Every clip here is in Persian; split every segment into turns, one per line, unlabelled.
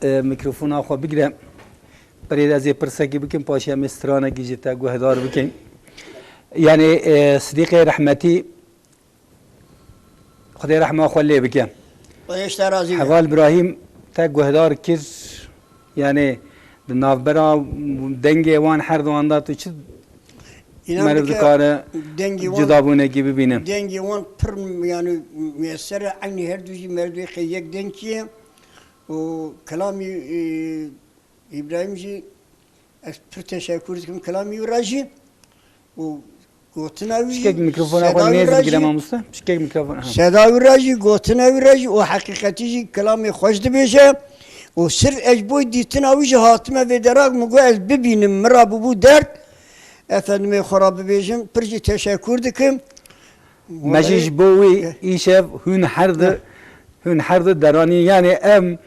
میکروفون آخوا بگیرم برای از یه پرسکی بکن پاشی هم استرانه گیجتا گوهدار بکن یعنی صدیق رحمتی خدای رحمه آخوا لی بکن حوال ابراهیم تا گوهدار کر یعنی نافبرا دنگی وان هر دوان دا تو چه مرد کاره جدابونه کی ببینم
دنگی وان پر یعنی میسر عینی هر دوی مردوی خیلی دنگیه و کلامی ابراهیم جی از پر تشکر کنم کلامی راجی و گوتناوی
شکل میکروفون آخوان نیز بگیرم آموسته شکل میکروفون
صداوی راجی گوتناوی راجی و حقیقتی جی کلامی خوش دبیشه و سر اجبوی دیتناوی جی حاتمه و دراغ مگو از ببینم مرا ببو درد efendime خراب بیشم پرچی تشکر دکم
مجیج بوی ایشف هون هر درانی یعنی ام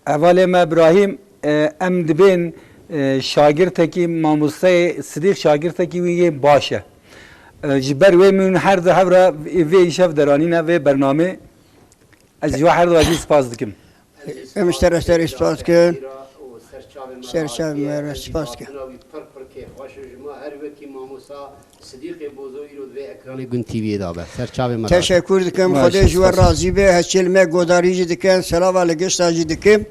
اول ما ابراهیم ام دبین شاگرد کی ماموسه صدیق شاگرد کی وی باشه جبر و من هر هفره وی ایشف درانی نه و برنامه از جو هر دو عزیز سپاس دکم
مشترک سپاس کن سرچاو مرا سپاس کن تشکر دکم خدا جوار راضی به هچل ما گوداری دکن سلام علیکش تاجی دکم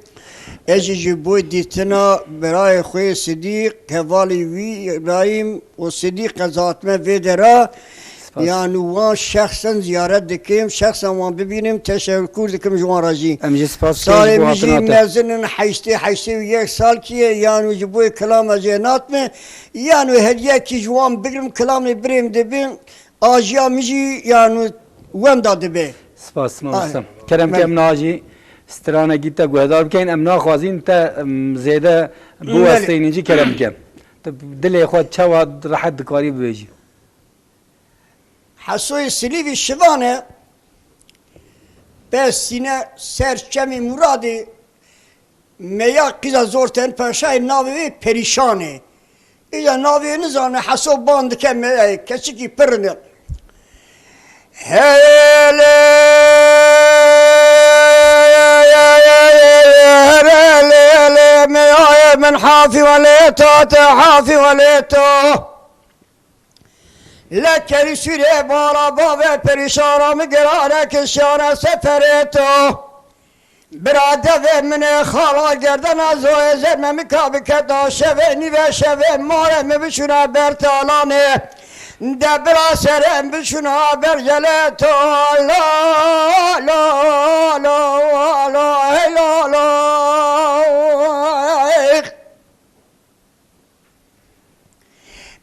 اجی جبوی دیتنا برای خوی صدیق کوالی وی ابراهیم و صدیق ذات ما ویدرا yani وان شخصا زیارت دکیم شخصا وان ببینیم تشکر دکم جوان راجی سال میجی مزنن حیشتی یک سال کیه yani جبوی کلام از جنات می yani هدیه کی جوان بگیرم کلام بریم دبیم آجیا میجی yani وان داده به
سپاس ممنونم کرم که امناجی استرانه گیتا گوهدار بکن امنا خوازین تا زیاده بو استینجی کرم کم دل خود چواد راحت کاری بیجی
حسوی سلیوی شوانه بس سینه سرچمی مرادی میا قیزا زورتن پرشای ناوی پریشانه ایجا ناوی نزانه حسو باند که کسی کی پرنه هله من حافي وليتو تحافي وليتو لكن سيري بارا بابا بريشارا مقرارا كشانا سفريتو براده من خالا گردن از وزر ممکا بکدا شوینی و شوین ماره مبشونا برتالانه دبرا سرم بشونا برجله تو لا لا لا لا لا لا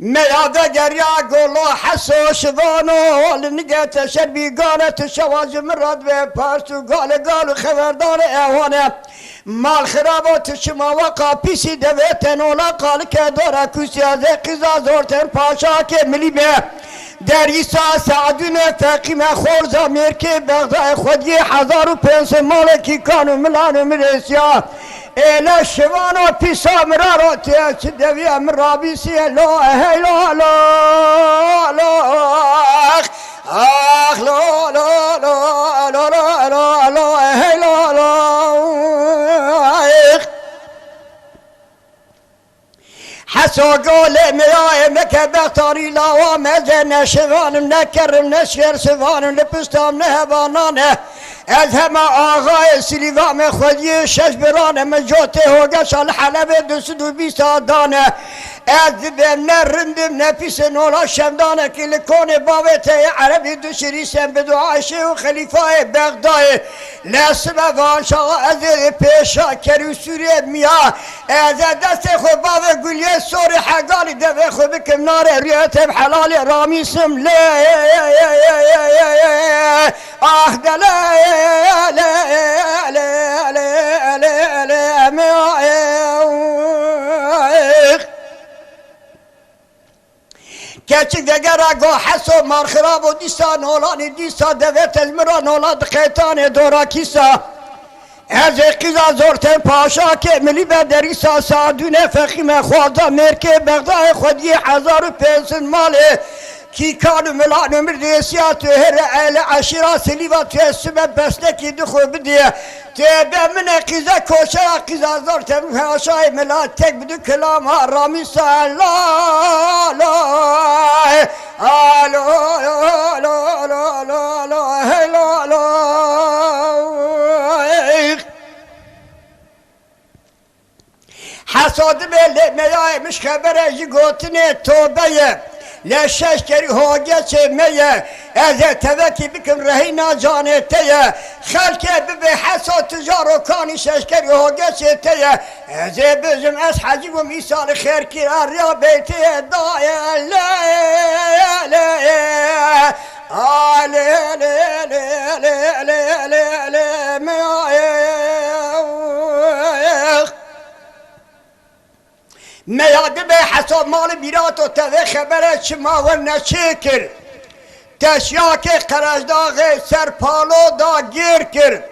میاده گریا گلو حسو شوانو لنگت شربی گانه تشواج مراد به پارتو گال خبردار ایوانه مال خرابات شما وقا پیسی دویتن اولا قال که دورا کسی از قضا زورتن پاشا که ملی به در ایسا سعدون فقیم خورزا میرکه بغدای خودی 1500 مالکی کانو ملانو مرسیا ایلا شوانو پیسا مرارو تیچ دوی امرابی سی لا لا لا لا آخ لا لا لا لا لا لا لا لا لا حسو قول میای مکبتاری لاوا مزن شوانم نکرم نشکر شوانم لپستم نهبانانه از همه آقای سلیوام خودی شش برانه من جوته هوگش الحلبه 220 دانه از دبم نرندم نفیس نولا شمدانه که لکون باوته عربی دو شریسم به دعاشه و خلیفه بغدای لسم وانشا از پیشا کری سوری میا از دست خود باوه گلیه سوری حقالی دوه خود بکم ناره ریتم حلال رامیسم لی آه دلی کچک دگر اگه حسو مار خراب و دیسا نولانی دیسا دویت المرا نولاد خیطان دورا کیسا از قیزا زورتن پاشا که ملی به دریسا سادونه فخیم خوازا مرکه بغدای خودی 1500 ماله کی کانو ملان عمر دیسیا تو هر عیل عشیرا سلیوا تو اسمه بسنکی دخو بدیه تبه من قیزه کوشا قیزه زار تبه آشای ملان تک بدو کلام ها رامی سالا لا لا لا لا لا لا لا حساد بله میای مش خبره جگوتنه توبه لشش کری هاگه چه میه از توکی بکن رهینا جانه تیه خلکه ببه حساد تجارو کانی شش کری هاگه چه تیه از بزم از حجیبم ایسال خیر کی ریا بیتی دایه لا لا لا لا لا لا لا لا میاد به حساب مال بیرات و توی خبره چما و نچکر تشیاک قرشداغ سرپالو دا گیر کر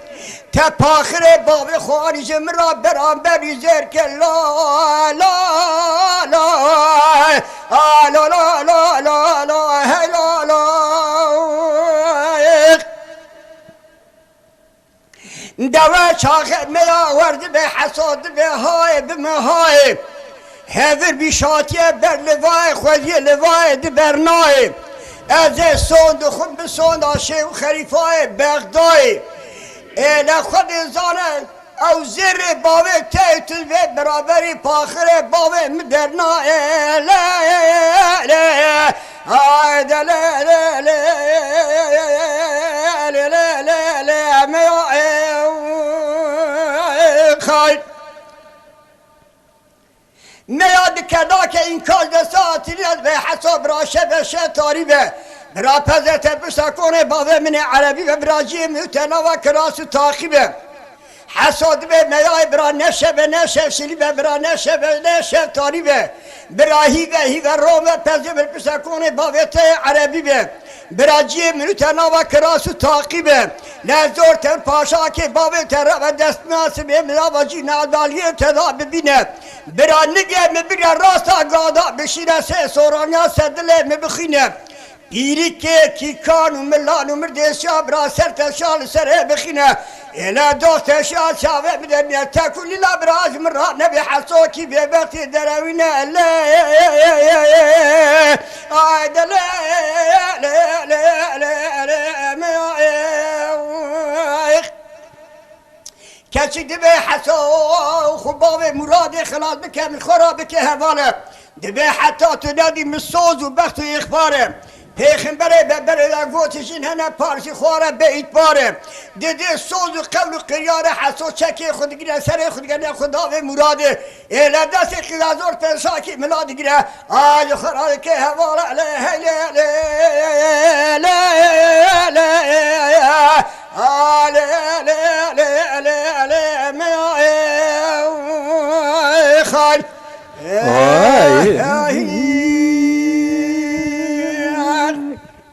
تپاخر باب خوانی جمرا برام بریزر که لا لا لا لا لا لا لا لا لا دوا چاخ میا ورد به حساد به های به مهای هذر بشاتيه بر لواي خوذي لواي دبرناي از سوند خم بسوند آشه و خریفای بغدای ایلا خود زانه او زر باوه تیتل و برابری پاخر باوه مدرنای لا لا آید لا لا لا لا لا لا لا خاید میاد کدا که این کار دستاتی نیست به حساب راشه بشه تاریبه برا پزت بسکونه باوه من عربی و براجی میتنا و کراس و تاقیبه حساد به میای برا نشه به نشه شلی به برا نشه به نشه تاریبه برا هیوه روم و پزت بسکونه باوه ته عربی به براجی منوتنا و کراس و تاقیبه لزور تر پاشا که باوه تر و دست ناسبه ملاواجی نادالیه تدا ببینه برا نگه مبیره راستا گادا بشیره سه سورانیا سدله مبخینه بیری که کیکان و ملان و مردیسیا برا سر تشال سره بخینه ایلا دوست تشال شاوه بدنیه تکولی لبراز مرا نبی حسو کی بیبرتی دروینه لا آیده لا لا لا لا لا کسی دبه حسو خوباب مراد خلاص بکه من خورا بکه حواله دبه حتی تو ندی مسوز و بخت و اخباره پیغمبره ببره لگوتشین هنه پارسی خواره بیت باره دیده سوز و قول و قریار حسو چکی خودگیره سر خودگیره خدا و مراده ایلا دست خیزازور پرساکی ملاده گیره آج خورا که حواله لا لا لا لا خال